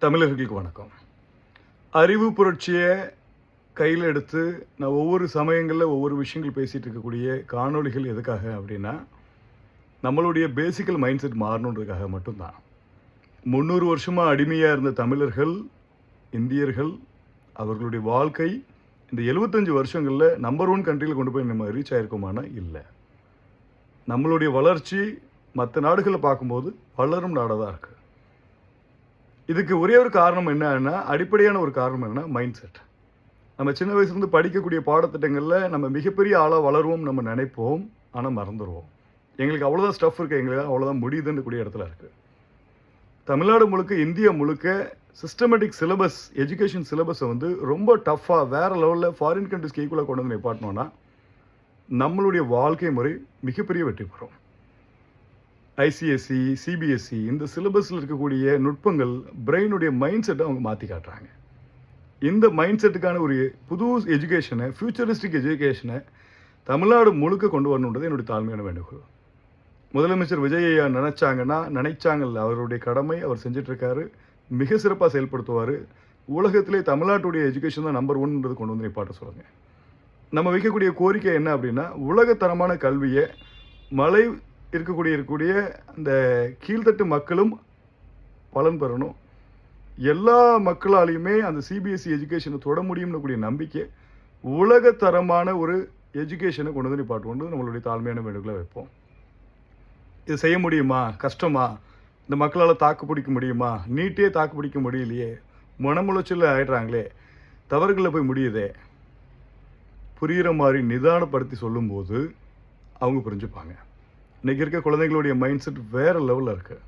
தமிழர்களுக்கு வணக்கம். அறிவு புரட்சியை கையில் எடுத்து நான் ஒவ்வொரு சமயங்களில் ஒவ்வொரு விஷயங்கள் பேசிகிட்டு இருக்கக்கூடிய காணொளிகள் எதுக்காக அப்படின்னா, நம்மளுடைய பேசிக்கல் மைண்ட் செட் மாறணுன்றதுக்காக மட்டும்தான். 300 வருஷமாக அடிமையாக இருந்த தமிழர்கள், இந்தியர்கள், அவர்களுடைய வாழ்க்கை இந்த 75 வருஷங்களில் நம்பர் 1 கண்ட்ரியில் கொண்டு போய் நம்ம ரீச் ஆகிருக்கோமானா இல்லை. நம்மளுடைய வளர்ச்சி மற்ற நாடுகளை பார்க்கும்போது வளரும் நாடாக தான் இருக்குது. இதுக்கு ஒரே ஒரு காரணம் என்னன்னா, அடிப்படையான ஒரு காரணம் என்னன்னா மைண்ட் செட். நம்ம சின்ன வயசுலேருந்து படிக்கக்கூடிய பாடத்திட்டங்களில் நம்ம மிகப்பெரிய ஆளாக வளருவோம் நம்ம நினைப்போம், ஆனால் மறந்துடுவோம். எங்களுக்கு அவ்வளோதான் ஸ்டஃப் இருக்குது, எங்களுக்கு அவ்வளோதான் முடியுதுன்னு கூடிய இடத்துல இருக்குது. தமிழ்நாடு முழுக்க, இந்தியா முழுக்க சிஸ்டமேட்டிக் சிலபஸ், எஜுகேஷன் சிலபஸை ரொம்ப டஃப்பாக வேறு லெவலில் ஃபாரின் கண்ட்ரிஸ்க்கு ஈக்குவலாக கொண்டு வந்து நிப்பாட்டினோன்னா நம்மளுடைய வாழ்க்கை முறை மிகப்பெரிய வெற்றி பெறும். ஐசிஎஸ்சி, சிபிஎஸ்சி இந்த சிலபஸில் இருக்கக்கூடிய நுட்பங்கள் பிரெயினுடைய மைண்ட் செட்டை அவங்க மாற்றி காட்டுறாங்க. இந்த மைண்ட் செட்டுக்கான ஒரு புது எஜுகேஷனை, ஃபியூச்சரிஸ்டிக் எஜுகேஷனை தமிழ்நாடு முழுக்க கொண்டு வரணுன்றது என்னுடைய தாழ்மையான வேண்டுகோள். முதலமைச்சர் விஜய் ஐயா நினைச்சாங்கல்ல, அவருடைய கடமை அவர் செஞ்சிட்ருக்காரு, மிக சிறப்பாக செயல்படுத்துவார். உலகத்திலே தமிழ்நாட்டுடைய எஜுகேஷன் தான் நம்பர் 1ன்றது கொண்டு வந்து நிப்பாட்ட சொல்லுங்கள். நம்ம வைக்கக்கூடிய கோரிக்கை என்ன அப்படின்னா, உலகத்தரமான கல்வியை இருக்கக்கூடிய அந்த கீழ்த்தட்டு மக்களும் பலன் பெறணும். எல்லா மக்களாலையுமே அந்த சிபிஎஸ்சி எஜுகேஷனை தொட முடியும்னு கூடிய நம்பிக்கை, உலகத்தரமான ஒரு எஜுகேஷனை கொண்டு வந்து நிப்பாட்டுவோம் நம்மளுடைய தாழ்மையான வேண்டுகோளை வைப்போம். இது செய்ய முடியுமா? கஷ்டமா? இந்த மக்களால் தாக்கு பிடிக்க முடியுமா? நீட்டே தாக்கு பிடிக்க முடியலையே, மனமுளைச்சல் ஆகிடுறாங்களே, தவறுகளில் போய் முடியுதே. புரிகிற மாதிரி நிதானப்படுத்தி சொல்லும்போது அவங்க புரிஞ்சுப்பாங்க. இன்றைக்கி இருக்க குழந்தைங்களுடைய மைண்ட் செட் வேறு லெவலில் இருக்குது.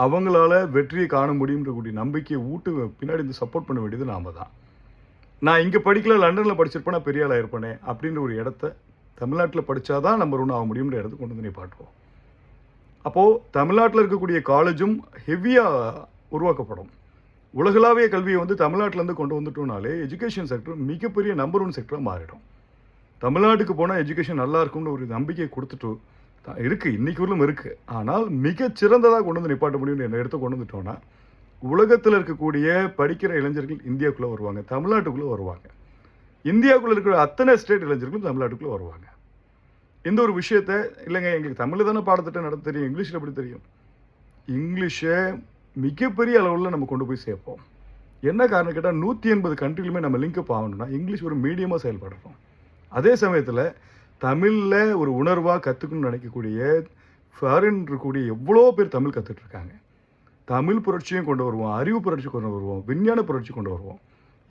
அவங்களால வெற்றியை காண முடியும்ன்றக்கூடிய நம்பிக்கையை பின்னாடி சப்போர்ட் பண்ண வேண்டியது நாம் தான். நான் இங்கே படிக்கல, லண்டனில் படிச்சிருப்பேன், நான் பெரிய ஆளாக இருப்பேனே அப்படின்ற ஒரு இடத்த தமிழ்நாட்டில் படித்தா தான் நம்பர் 1 ஆக முடியுன்ற இடத்த கொண்டு வந்து நிப்பாட்டுவோம். அப்போது தமிழ்நாட்டில் இருக்கக்கூடிய காலேஜும் ஹெவியாக உருவாக்கப்படும். உலகளாவிய கல்வியை தமிழ்நாட்டிலேருந்து கொண்டு வந்துட்டோம்னாலே எஜுகேஷன் செக்டர் மிகப்பெரிய நம்பர் 1 செக்டராக மாறிடும். தமிழ்நாட்டுக்கு போனால் எஜுகேஷன் நல்லா இருக்கும்னு ஒரு நம்பிக்கையை கொடுத்துட்டு இருக்குது, இன்றைக்குள்ளும் இருக்குது. ஆனால் மிகச்சிறந்ததாக கொண்டு வந்து நிப்பாட்ட முடியும்னு என்ன எடுத்து கொண்டு வந்துட்டோன்னா, உலகத்தில் இருக்கக்கூடிய படிக்கிற இளைஞர்கள் இந்தியாவுக்குள்ளே வருவாங்க, தமிழ்நாட்டுக்குள்ளே வருவாங்க. இந்தியாவுக்குள்ளே இருக்கிற அத்தனை ஸ்டேட் இளைஞர்களும் தமிழ்நாட்டுக்குள்ளே வருவாங்க. இந்த ஒரு விஷயத்தை இல்லைங்க, எங்களுக்கு தமிழில் தானே பாடத்திட்டம் நடத்த தெரியும், இங்கிலீஷில் எப்படி தெரியும்? இங்கிலீஷை மிகப்பெரிய அளவில் நம்ம கொண்டு போய் சேர்ப்போம். என்ன காரணம் கேட்டால், 180 கண்ட்ரிலுமே நம்ம லிங்க்அப் ஆகணும்னா இங்கிலீஷ் ஒரு மீடியமாக செயல்படுறோம். அதே சமயத்தில் தமிழில் ஒரு உணர்வாக கற்றுக்கணும்னு நினைக்கக்கூடிய ஃபாரின் இருக்கக்கூடிய எவ்வளோ பேர் தமிழ் கற்றுட்ருக்காங்க. தமிழ் புரட்சியும் கொண்டு வருவோம், அறிவு புரட்சி கொண்டு வருவோம், விஞ்ஞான புரட்சி கொண்டு வருவோம்.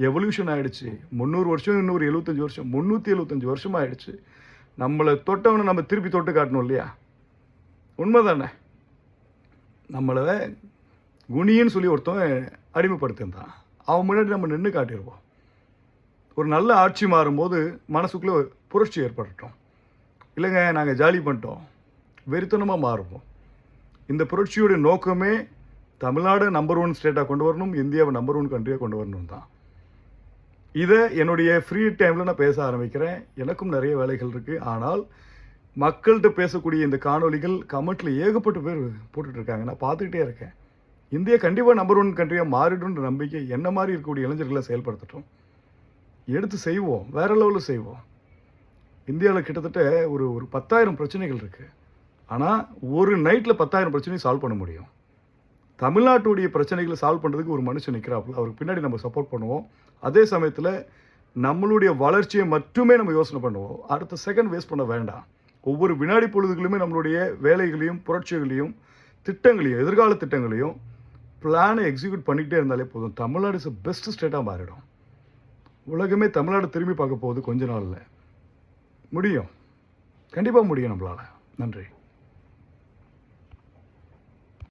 எவல்யூஷன் ஆகிடுச்சு. 300 வருஷம், இன்னொரு 75 வருஷம், 375 வருஷமாக ஆகிடுச்சு. நம்மளை தொட்டவனை நம்ம திருப்பி தொட்டு காட்டணும் இல்லையா? உண்மை தானே? நம்மளை குனின்னு சொல்லி ஒருத்தன் அடிமைப்படுத்திருந்தான், அவன் முன்னாடி நம்ம நின்று காட்டிடுவோம். ஒரு நல்ல ஆட்சி மாறும்போது மனசுக்குள்ளே புரட்சி ஏற்படட்டும். இல்லைங்க, நாங்கள் ஜாலி பண்ணிட்டோம், வெறித்தனமாக மாறுவோம். இந்த புரட்சியோடைய நோக்கமே தமிழ்நாடு நம்பர் 1 ஸ்டேட்டாக கொண்டு வரணும், இந்தியாவை நம்பர் 1 கண்ட்ரியாக கொண்டு வரணும் தான். இதை என்னுடைய ஃப்ரீ டைமில் நான் பேச ஆரம்பிக்கிறேன். எனக்கும் நிறைய வேலைகள் இருக்குது. ஆனால் மக்கள்கிட்ட பேசக்கூடிய இந்த காணொலிகள் கமெண்ட்டில் ஏகப்பட்ட பேர் போட்டுட்ருக்காங்க, நான் பார்த்துக்கிட்டே இருக்கேன். இந்தியா கண்டிப்பாக நம்பர் 1 கண்ட்ரியாக மாறிடுன்ற நம்பிக்கை என்ன மாதிரி இருக்கக்கூடிய இளைஞர்களை செயல்படுத்தட்டும். எடுத்து செய்வோம், வேறு லெவலில் செய்வோம். இந்தியாவில் கிட்டத்தட்ட ஒரு 10,000 பிரச்சனைகள் இருக்குது. ஆனால் ஒரு நைட்டில் 10,000 பிரச்சனையும் சால்வ் பண்ண முடியும். தமிழ்நாட்டுடைய பிரச்சனைகளை சால்வ் பண்ணுறதுக்கு ஒரு மனுஷன் நிற்கிறாப்புல, அவருக்கு பின்னாடி நம்ம சப்போர்ட் பண்ணுவோம். அதே சமயத்தில் நம்மளுடைய வளர்ச்சியை மட்டுமே நம்ம யோசனை பண்ணுவோம். அடுத்த செகண்ட் வேஸ்ட் பண்ண வேண்டாம். ஒவ்வொரு வினாடி பொழுதுகளுமே நம்மளுடைய வேலைகளையும் புரட்சிகளையும் திட்டங்களையும் எதிர்கால திட்டங்களையும் பிளானை எக்ஸிக்யூட் பண்ணிக்கிட்டே இருந்தாலே போதும். தமிழ்நாடு இஸ் பெஸ்ட் ஸ்டேட்டாக மாறிடும். உலகமே தமிழ்நாடு திரும்பி பார்க்க போகுது கொஞ்ச நாளில். முடியும், கண்டிப்பாக முடியும் நம்மளால். நன்றி.